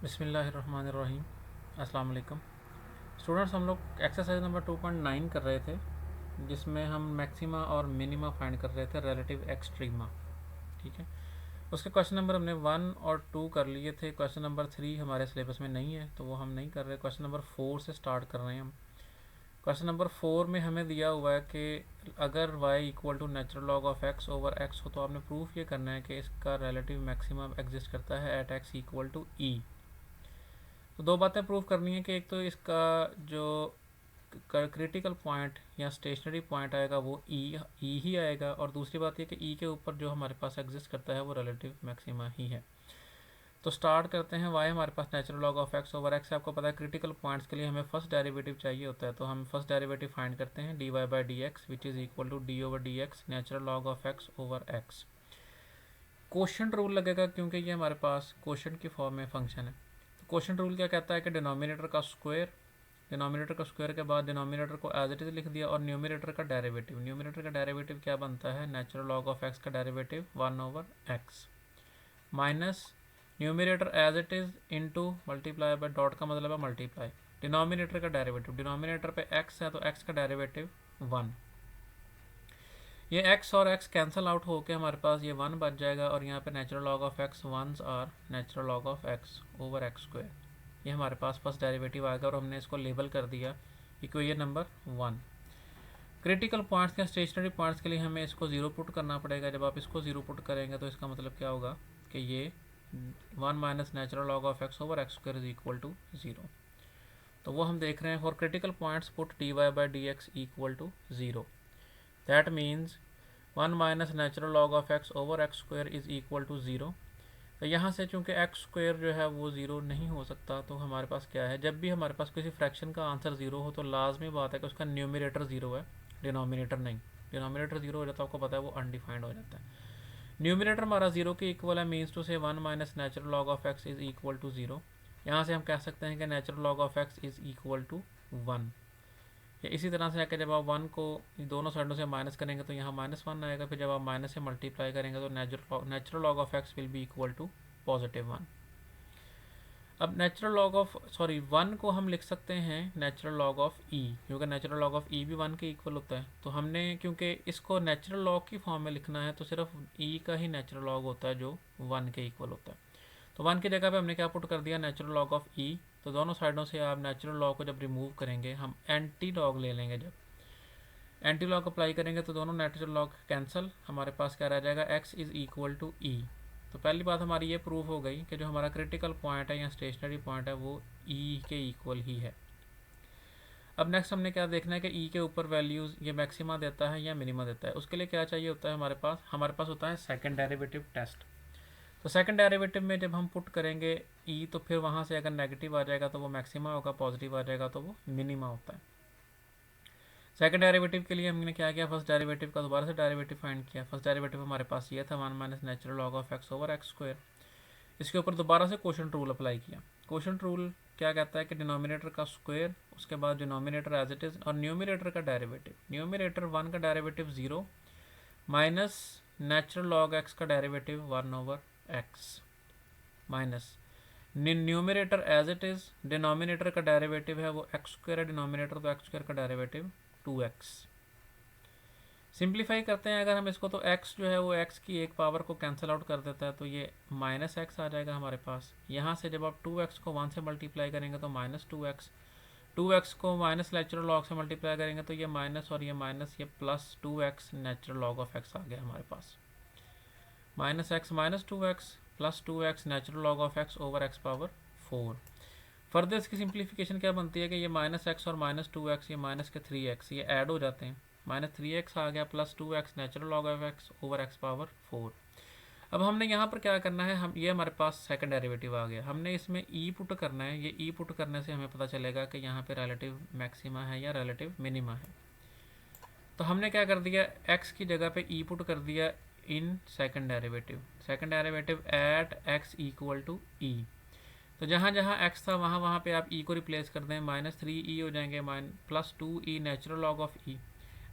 बिस्मिल्लाहिर्रहमानिर्रहीम। अस्सलाम वालेकुम स्टूडेंट्स, हम लोग एक्सरसाइज नंबर 2.9 कर रहे थे, जिसमें हम मैक्सिमा और मिनिमा फाइंड कर रहे थे रिलेटिव एक्सट्रीमा। ठीक है, उसके क्वेश्चन नंबर हमने 1 और 2 कर लिए थे। क्वेश्चन नंबर 3 हमारे सिलेबस में नहीं है, तो वो हम नहीं कर रहे। क्वेश्चन नंबर 4 से स्टार्ट कर रहे हैं हम। क्वेश्चन नंबर 4 में हमें दिया हुआ है कि अगर y equal to natural log of x over x हो, तो आपने प्रूफ ये करना है कि इसका रिलेटिव मैक्सिमा एग्जिस्ट करता है at x equal to e। तो दो बातें प्रूव करनी है कि एक तो इसका जो क्रिटिकल पॉइंट या स्टेशनरी पॉइंट आएगा वो ई ही आएगा, और दूसरी बात ये कि ई के ऊपर जो हमारे पास एग्जिस्ट करता है वो रिलेटिव मैक्सिमा ही है। तो स्टार्ट करते हैं। वाई हमारे पास natural log of x over x है। आपको पता है क्रिटिकल पॉइंट्स के लिए हमें फर्स्ट डेरिवेटिव चाहिए होता है, तो हम फर्स्ट डेरिवेटिव फाइंड करते हैं। D Y by D X which is equal to D over D x natural log of x over X. Quotient rule लगेगा क्योंकि ये हमारे पास क्वोशंट की फॉर्म में फंक्शन है। तो क्वोशंट रूल क्या कहता है कि डिनोमिनेटर का स्क्वायर, डिनोमिनेटर का स्क्वायर के बाद डिनोमिनेटर को एज इट इज़ लिख दिया, और न्यूमिनेटर का डेरिवेटिव, न्यूमिनेटर का डेरिवेटिव क्या बनता है, नेचुरल लॉग ऑफ एक्स का derivative 1 over x minus numerator as it is into multiply by, dot का मतलब है मल्टीप्लाई, डिनोमिनेटर का डेरिवेटिव, डिनोमिनेटर पे एक्स है तो एक्स का डेरिवेटिव 1। ये x और x कैंसिल आउट होके हमारे पास ये 1 बच जाएगा, और यहाँ पे natural log of x once are natural log of x over x square. ये हमारे पास फर्स्ट डेरिवेटिव आएगा और हमने इसको लेबल कर दिया इक्वेशन नंबर 1। क्रिटिकल पॉइंट्स या स्टेशनरी पॉइंट्स के लिए हमें इसको ज़ीरो पुट करना पड़ेगा। जब आप इसको ज़ीरो पुट करेंगे तो इसका मतलब क्या होगा कि ये 1 minus natural log of x over x square is equal to 0। तो वो हम देख रहे हैं। For critical points put D Y by D X equal to 0। That means 1 minus natural log of x over x square is equal to 0। तो यहाँ से चूँकि एक्स स्क्वायर जो है वो 0 नहीं हो सकता, तो हमारे पास क्या है, जब भी हमारे पास किसी फ्रैक्शन का आंसर 0 हो तो लाजमी बात है कि उसका न्यूमिनेटर 0 है, डिनोमिनेटर नहीं। डिनोमिनेटर 0 हो जाता है, आपको पता है वो अनडिफाइंड हो जाता है। न्यूमिनेटर हमारा 0 के इक्वल है, मीन्स टू से 1 minus natural log of X is equal to 0। यहाँ से हम कह सकते हैं कि natural log of X is equal to 1। या इसी तरह से आकर जब आप 1 को दोनों साइडों से माइनस करेंगे तो यहाँ -1 आएगा। फिर जब आप माइनस से मल्टीप्लाई करेंगे तो natural log of X will be equal to +1। अब नेचुरल लॉग ऑफ 1 को हम लिख सकते हैं नेचुरल लॉग ऑफ ई, क्योंकि नेचुरल लॉग ऑफ ई भी 1 के इक्वल होता है। तो हमने क्योंकि इसको नेचुरल लॉग की फॉर्म में लिखना है, तो सिर्फ ई का ही नेचुरल लॉग होता है जो 1 के इक्वल होता है। तो 1 की जगह पे हमने क्या पुट कर दिया, नेचुरल लॉग ऑफ ई। तो दोनों साइडों से आप नेचुरल लॉग को जब रिमूव करेंगे, हम एंटी लॉग ले लेंगे। जब एंटी लॉग अप्लाई करेंगे तो दोनों नेचुरल लॉग कैंसिल, हमारे पास क्या रह जाएगा, x is equal to e. तो पहली बात हमारी ये प्रूफ हो गई कि जो हमारा क्रिटिकल पॉइंट है या स्टेशनरी पॉइंट है वो ई के इक्वल ही है। अब नेक्स्ट हमने क्या देखना है कि ई के ऊपर वैल्यूज़ ये मैक्सिमा देता है या मिनिमा देता है। उसके लिए क्या चाहिए होता है हमारे पास होता है सेकंड डेरिवेटिव टेस्ट। तो सेकंड डेरिवेटिव में जब हम पुट करेंगे ई, तो फिर वहाँ से अगर नेगेटिव आ जाएगा तो वो मैक्सिमा होगा, पॉजिटिव आ जाएगा तो वो मिनिमा होता है। सेकंड डेरिवेटिव के लिए हमने क्या किया, फर्स्ट डेरिवेटिव का दोबारा से डेरिवेटिव फाइंड किया। फर्स्ट डेरिवेटिव हमारे पास ये था 1 minus natural log of x over x square. इसके ऊपर दोबारा से क्वोशंट रूल अप्लाई किया। क्वोशंट रूल क्या कहता है कि डिनोमिनेटर का स्क्वायर, उसके बाद डिनोमिनेटर एज इट इज़, और न्यूमिनेटर का डेरिवेटिव। न्यूमिनेटर 1 का derivative 0 minus natural log x का derivative 1 over x minus numerator as it is, denominator का डेरिवेटिव है वो एक्स स्क्वायर है, डिनोमिनेटर तो एक्स स्क्वायर का डेरिवेटिव 2x। सिंप्लीफाई करते हैं अगर हम इसको, तो x जो है वो x की एक पावर को कैंसिल आउट कर देता है, तो ये -x आ जाएगा हमारे पास। यहाँ से जब आप 2x को 1 से मल्टीप्लाई करेंगे तो -2x, 2x को माइनस नेचुरल लॉग से मल्टीप्लाई करेंगे तो ये माइनस और ये माइनस, ये +2x natural log of x आ गया हमारे पास। -x -2x +2x natural log of x over x power 4। Further इसकी सिंप्लीफिकेशन क्या बनती है कि ये -x और -2x, ये माइनस के 3x, ये ऐड हो जाते हैं, -3x आ गया +2x natural log of x over x power 4। अब हमने यहाँ पर क्या करना है, हम ये हमारे पास सेकंड डेरिवेटिव आ गया, हमने इसमें ई पुट करना है। ये ई पुट करने से हमें पता चलेगा कि यहाँ पे रिलेटिव मैक्सिमा है या रिलेटिव मिनिमा है। तो हमने क्या कर दिया, x की जगह पे ई पुट कर दिया in second derivative at x equal to e. तो जहाँ जहाँ x था वहाँ वहाँ पे आप e को रिप्लेस कर दें, -3e हो जाएंगे, +2e natural log of e।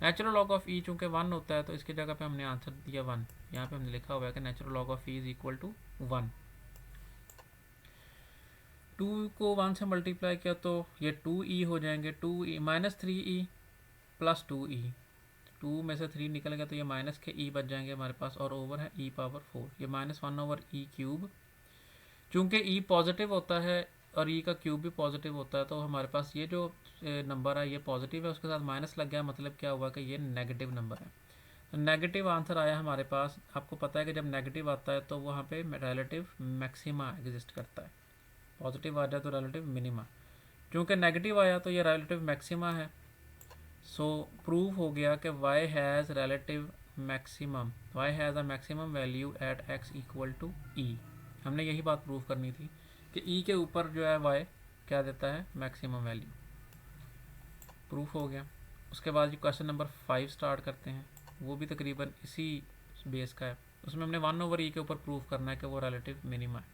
Natural log of e चूँकि 1 होता है तो इसकी जगह पे हमने आंसर दिया 1। यहाँ पे हमने लिखा हुआ है कि natural log of e is equal to 1। 2 को 1 से मल्टीप्लाई किया तो ये 2e हो जाएंगे, 2e minus 3e plus 2e, 2 में से 3 निकल गया तो ये माइनस के e बच जाएंगे हमारे पास, और ओवर है e पावर 4, ये -1/e³ चूँकि e पॉजिटिव होता है और e का क्यूब भी पॉजिटिव होता है, तो हमारे पास ये जो नंबर है ये पॉजिटिव है, उसके साथ माइनस लग गया, मतलब क्या हुआ कि ये नेगेटिव नंबर है। तो नेगेटिव आंसर आया हमारे पास। आपको पता है कि जब नेगेटिव आता है तो वहाँ पे रिलेटिव मैक्सिमा एग्जिस्ट करता है, पॉजिटिव आ जाए तो रिलेटिव मिनिमा। क्योंकि नेगेटिव आया तो ये रिलेटिव मैक्सिमा है। सो प्रूव हो गया कि y has relative maximum, y has a maximum value at x equal to e। हमने यही बात प्रूव करनी थी कि e के ऊपर जो है y क्या देता है, मैक्सिमम वैल्यू। प्रूफ हो गया। उसके बाद जो क्वेश्चन नंबर 5 स्टार्ट करते हैं, वो भी तकरीबन इसी बेस का है। उसमें हमने 1/e के ऊपर प्रूफ करना है कि वो रिलेटिव मिनिमा है।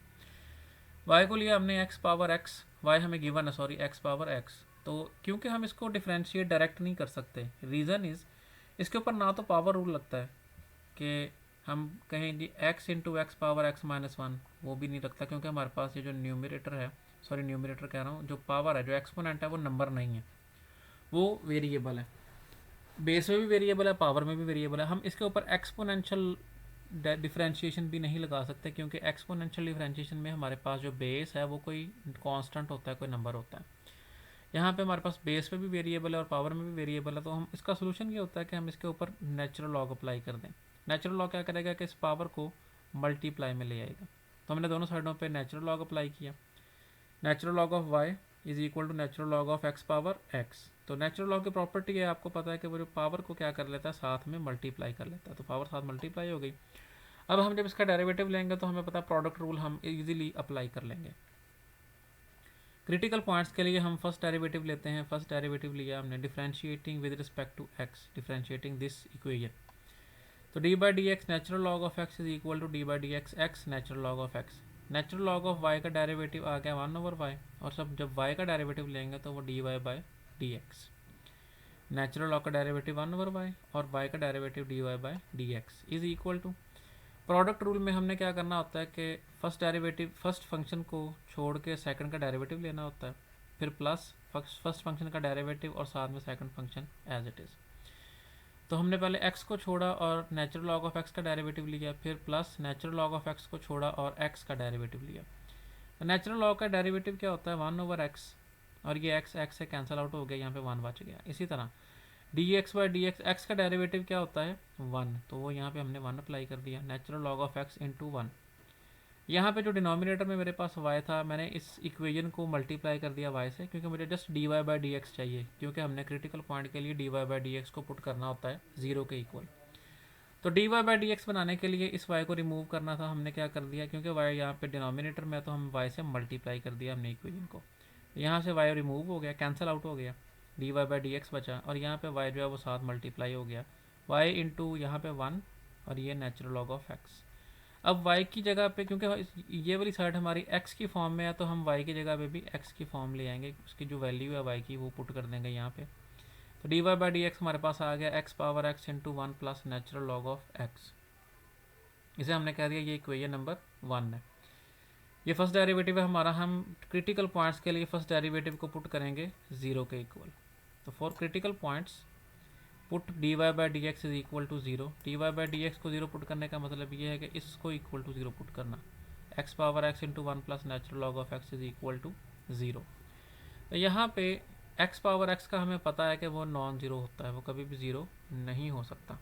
y को लिया हमने x पावर x, y हमें गिवन है, सॉरी x पावर x। तो क्योंकि हम इसको डिफ्रेंशिएट डायरेक्ट नहीं कर सकते, रीज़न इज़ इसके ऊपर ना तो पावर रूल लगता है कि हम कहें जी x into x power x minus 1, वो भी नहीं लगता, क्योंकि हमारे पास ये जो न्यूमरेटर है, सॉरी न्यूमरेटर कह रहा हूँ, जो पावर है, जो एक्सपोनेंट है, वो नंबर नहीं है, वो वेरिएबल है। बेस में भी वेरिएबल है, पावर में भी वेरिएबल है। हम इसके ऊपर एक्सपोनेंशियल डिफ्रेंशिएशन भी नहीं लगा सकते, क्योंकि एक्सपोनेंशियल डिफ्रेंशिएशन में हमारे पास जो बेस है वो कोई कांस्टेंट होता है, कोई नंबर होता है। यहाँ पे हमारे पास बेस पे भी वेरिएबल है और पावर में भी वेरिएबल है, तो हम इसका सोल्यूशन ये होता है कि हम इसके ऊपर नेचुरल लॉग अप्लाई कर दें। नेचुरल लॉग क्या करेगा कि इस पावर को मल्टीप्लाई में ले आएगा। तो हमने दोनों साइडों पर नेचुरल लॉग अप्लाई किया। Natural log of y is equal to natural log of x power x। तो नेचुरल लॉग की प्रॉपर्टी है, आपको पता है कि वो जो पावर को क्या कर लेता है, साथ में मल्टीप्लाई कर लेता है, तो पावर साथ मल्टीप्लाई हो गई। अब हम जब इसका डेरिवेटिव लेंगे तो हमें पता है प्रोडक्ट रूल हम इजीली अप्लाई कर लेंगे। क्रिटिकल पॉइंट्स के लिए हम फर्स्ट डेरिवेटिव लेते हैं। फर्स्ट डेरिवेटिव लिया हमने differentiating with respect to x, differentiating this equation. तो d by D x natural log of x is equal to d by D x x natural log of x। Natural log of y का derivative आ गया 1/y, और सब जब y का derivative लेंगे तो वो dy by D x. Natural log का डेरिवेटिव 1/y और y का derivative dy by D X is equal to, product rule में हमने क्या करना होता है कि फर्स्ट फंक्शन को छोड़ के सेकंड का डेरिवेटिव लेना होता है, फिर प्लस फर्स्ट फंक्शन का डेरिवेटिव और साथ में second function as it is. तो हमने पहले x को छोड़ा और नेचुरल लॉग ऑफ x का डेरिवेटिव लिया, फिर plus natural log of x को छोड़ा और x का डेरिवेटिव लिया। तो नेचुरल लॉग का डेरिवेटिव क्या होता है, 1/x, और ये x से कैंसिल आउट हो गया, यहाँ पे 1 बच गया। इसी तरह dx by D x, x का डेरिवेटिव क्या होता है 1, तो वो यहाँ पे हमने 1 अप्लाई कर दिया। Natural log of x into 1, यहाँ पे जो डिनोमिनेटर में मेरे पास y था, मैंने इस इक्वेशन को मल्टीप्लाई कर दिया y से, क्योंकि मुझे just dy by D x चाहिए, क्योंकि हमने क्रिटिकल पॉइंट के लिए dy बाई डी एक्स को पुट करना होता है 0 के इक्वल। तो dy बाई डी एक्स बनाने के लिए इस y को रिमूव करना था, हमने क्या कर दिया, क्योंकि y यहाँ पे डिनोमिनेटर में, तो हम y से मल्टीप्लाई कर दिया हमने इक्वेशन को। यहाँ से y रिमूव हो गया, कैंसिल आउट हो गया, dy बाई डी एक्स बचा, और यहाँ पे y जो है वो साथ मल्टीप्लाई हो गया, y इंटू यहाँ पे 1 और ये नेचुरल लॉग ऑफ x। अब y की जगह पे, क्योंकि ये वाली साइड हमारी x की फॉर्म में है, तो हम y की जगह पे भी x की फॉर्म ले आएंगे, उसकी जो वैल्यू है y की वो पुट कर देंगे यहाँ पे। तो dy बाई डी एक्स हमारे पास आ गया x power x into 1 plus natural log of x। इसे हमने कह दिया ये इक्वेशन नंबर 1 है। ये फर्स्ट डेरिवेटिव है हमारा। हम क्रिटिकल पॉइंट्स के लिए फर्स्ट डेरिवेटिव को पुट करेंगे 0 के इक्वल। तो for critical points put dy by D X is equal to 0। dy by D X को 0 पुट करने का मतलब ये है कि इसको इक्वल टू 0 पुट करना, x power x into 1 plus natural log of x is equal to 0। तो यहाँ पे x पावर x का हमें पता है कि वो नॉन ज़ीरो होता है, वो कभी भी 0 नहीं हो सकता।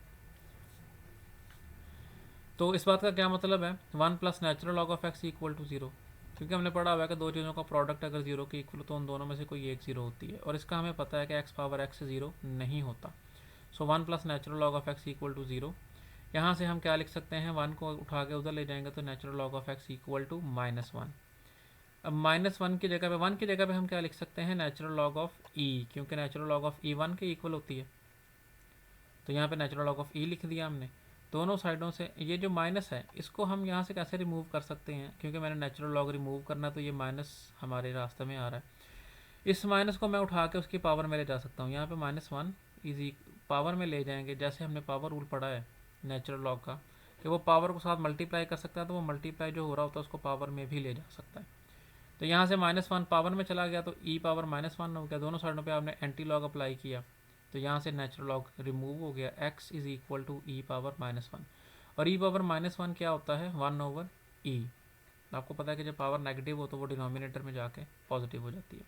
तो इस बात का क्या मतलब है, 1 plus natural log of x equal to 0, क्योंकि हमने पढ़ा हुआ है कि दो चीज़ों का प्रोडक्ट अगर 0 के इक्वल तो उन दोनों में से कोई एक 0 होती है, और इसका हमें पता है कि x पावर x 0 नहीं होता। So 1 plus natural log of x equal to 0। यहाँ से हम क्या लिख सकते हैं, 1 को उठा के उधर ले जाएंगे तो natural log of x equal to -1। अब -1 की जगह पे, 1 की जगह पे हम क्या लिख सकते हैं, नेचुरल लॉग ऑफ e, क्योंकि नेचुरल लॉग ऑफ e 1 के इक्वल होती है। तो यहाँ पे नेचुरल लॉग ऑफ e लिख दिया हमने। दोनों साइडों से ये जो माइनस है इसको हम यहाँ से कैसे रिमूव कर सकते हैं, क्योंकि मैंने नेचुरल लॉग रिमूव करना, तो ये माइनस हमारे रास्ते में आ रहा है। इस माइनस को मैं उठा के उसकी पावर में ले जा सकता हूँ। यहाँ पे -1 इजी पावर में ले जाएंगे, जैसे हमने पावर रूल पढ़ा है नेचुरल लॉग का, कि वो पावर को साथ मल्टीप्लाई कर सकता है, तो वो मल्टीप्लाई जो हो रहा होता है उसको पावर में भी ले जा सकता है। तो यहाँ से -1 पावर में चला गया तो e पावर -1 हो गया, दोनों साइडों पे आपने एंटी लॉग अप्लाई किया तो यहाँ से नेचुरल लॉग रिमूव हो गया, x is equal to e power -1। और e पावर -1 क्या होता है, 1/e। आपको पता है कि जब पावर नेगेटिव हो तो वो डिनोमिनेटर में जाके पॉजिटिव हो जाती है।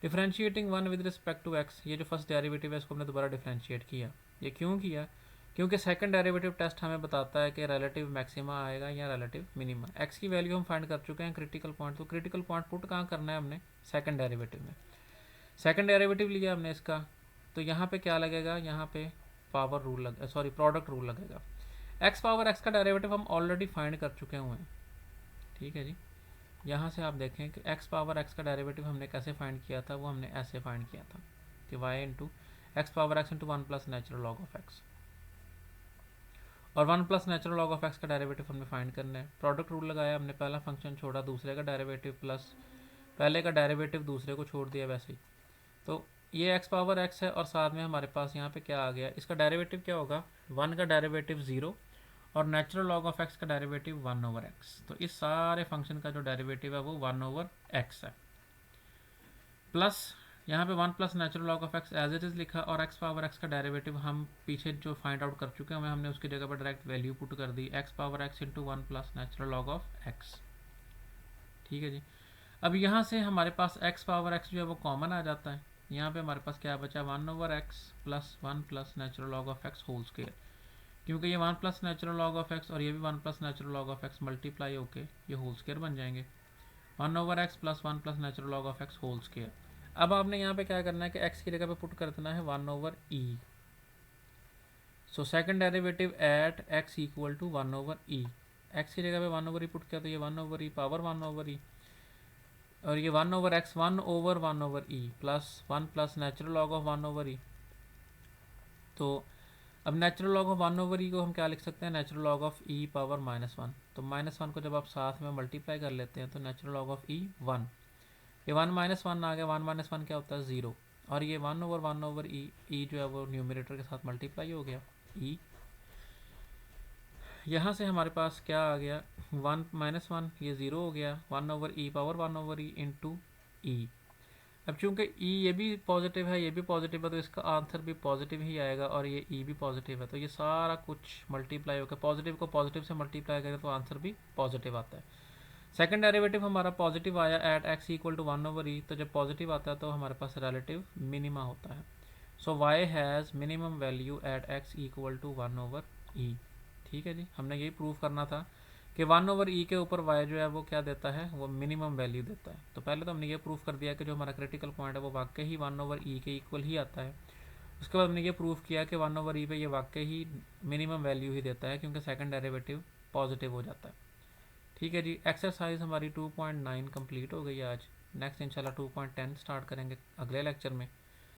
Differentiating 1 with respect to x, ये जो फर्स्ट डेरिवेटिव है इसको हमने दोबारा डिफ्रेंशिएट किया। ये क्यों किया, क्योंकि सेकंड डेरिवेटिव टेस्ट हमें बताता है कि रिलेटिव मैक्सिमा आएगा या रिलेटिव मिनिमा। x की वैल्यू हम फाइंड कर चुके हैं क्रिटिकल पॉइंट, तो क्रिटिकल पॉइंट पुट कहाँ करना है हमने, सेकंड डेरिवेटिव में। सेकंड डेरिवेटिव लिया हमने इसका, तो यहाँ पे क्या लगेगा, यहाँ पे पावर रूल लग सॉरी प्रोडक्ट रूल लगेगा। x पावर x का डेरिवेटिव हम ऑलरेडी फाइंड कर चुके हुए हैं, ठीक है जी। यहाँ से आप देखें कि x पावर x का डेरिवेटिव हमने कैसे फाइंड किया था, वो हमने ऐसे फाइंड किया था कि y into x power x into 1 plus natural log of x, और 1 plus natural log of x का डेरिवेटिव हमने फाइंड करना है। प्रोडक्ट रूल लगाया हमने, पहला फंक्शन छोड़ा दूसरे का डेरिवेटिव प्लस पहले का डेरिवेटिव दूसरे को छोड़ दिया वैसे ही। तो ये x पावर x है और साथ में हमारे पास यहाँ पे क्या आ गया, इसका डेरिवेटिव क्या होगा, 1 का डेरिवेटिव 0 और नेचुरल लॉग ऑफ x का डेरिवेटिव 1/x। तो इस सारे फंक्शन का जो डेरिवेटिव है वो 1/x है, प्लस यहाँ पे 1 plus natural log of x as it is लिखा, और x पावर x का डेरिवेटिव हम पीछे जो फाइंड आउट कर चुके हैं हमने उसकी जगह पर डायरेक्ट वैल्यू पुट कर दी, x power x into 1 plus natural log of x, ठीक है जी। अब यहाँ से हमारे पास x पावर x जो है वो कॉमन आ जाता है, यहाँ पे हमारे पास क्या बचा, 1/x plus 1 plus natural log of x whole square, क्योंकि ये 1 plus natural log of x और ये भी 1 plus natural log of x multiply होके ये होल स्क्वायर बन जाएंगे, 1/x plus 1 plus natural log of x whole square. अब आपने यहाँ पे क्या करना है कि x की जगह पे पुट कर देना है 1/e। So second derivative at x equal to 1/e, x की जगह पे 1/e पुट किया तो ये 1/e पावर 1/e, और ये 1/x 1/1/e plus 1 plus natural log of 1/e। तो अब नेचुरल लॉग ऑफ 1/e को हम क्या लिख सकते हैं, natural log of e power -1। तो -1 को जब आप साथ में मल्टीप्लाई कर लेते हैं तो नेचुरल लॉग ऑफ e 1, ये 1 -1 आ गया, 1 -1 क्या होता है 0, और ये 1/1/e, e जो है वो न्यूमरेटर के साथ मल्टीप्लाई हो गया e। यहाँ से हमारे पास क्या आ गया, 1 -1 ये 0 हो गया, 1/e power 1/e into e। अब चूंकि e ये भी पॉजिटिव है ये भी पॉजिटिव है तो इसका आंसर भी पॉजिटिव ही आएगा, और ये e भी पॉजिटिव है तो ये सारा कुछ मल्टीप्लाई होकर पॉजिटिव को पॉजिटिव से मल्टीप्लाई करें तो आंसर भी पॉजिटिव आता है। सेकंड डेरिवेटिव हमारा पॉजिटिव आया at x equal to 1/e, तो जब पॉजिटिव आता है तो हमारे पास रिलेटिव मिनिमा होता है। So y has minimum value at x equal to 1/e, ठीक है जी। हमने यही प्रूव करना था कि 1/e के ऊपर y जो है वो क्या देता है, वो मिनिमम वैल्यू देता है। तो पहले तो हमने ये प्रूव कर दिया कि जो हमारा क्रिटिकल पॉइंट है वो वाकई ही 1/e के इक्वल ही आता है। उसके बाद हमने ये प्रूव किया कि 1/e पे ये वाकई ही मिनिमम वैल्यू ही देता है क्योंकि सेकंड डेरिवेटिव पॉजिटिव हो जाता है, ठीक है जी। एक्सरसाइज हमारी 2.9 कंप्लीट हो गई आज। नेक्स्ट इंशाल्लाह 2.10 स्टार्ट करेंगे अगले लेक्चर में।